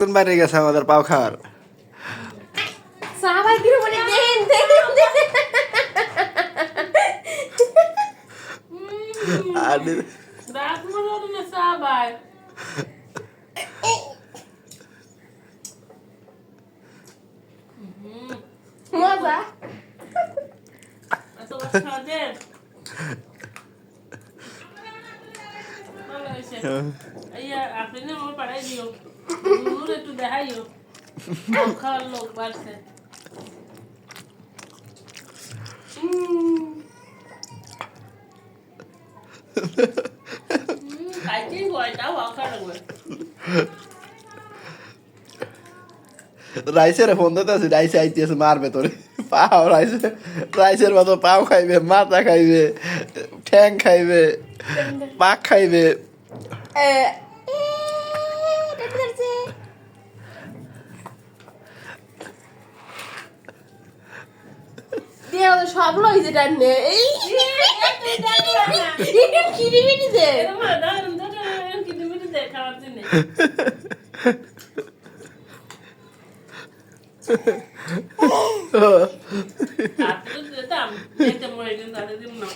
কোন বাইরে গেছে আমাদের পাও খাওয়ার সাবাই দিলে বলে দেন আর দাঁত মনে না সাবাই মজা এত খাওয়া ভালো হয়েছে আইয়া আপনি না আমার পাড়ায় দিও দূর একটু দেখাইও খাওয়ার লোক বাড়ছে খাইতে গয়টাও আঁকা লাগবে রাইসের ফোন দিতে আছে রাইসে আইতেছে মারবে তোরে পাও রাইসের মতো পাও খাইবে মাথা খাইবে ঠ্যাং খাইবে পাক খাইবে সব লইছে টানে এই খিরিমিরি দে খাওয়ার জন্য আপনি তো দিতাম মরে দিন তাদের দিন না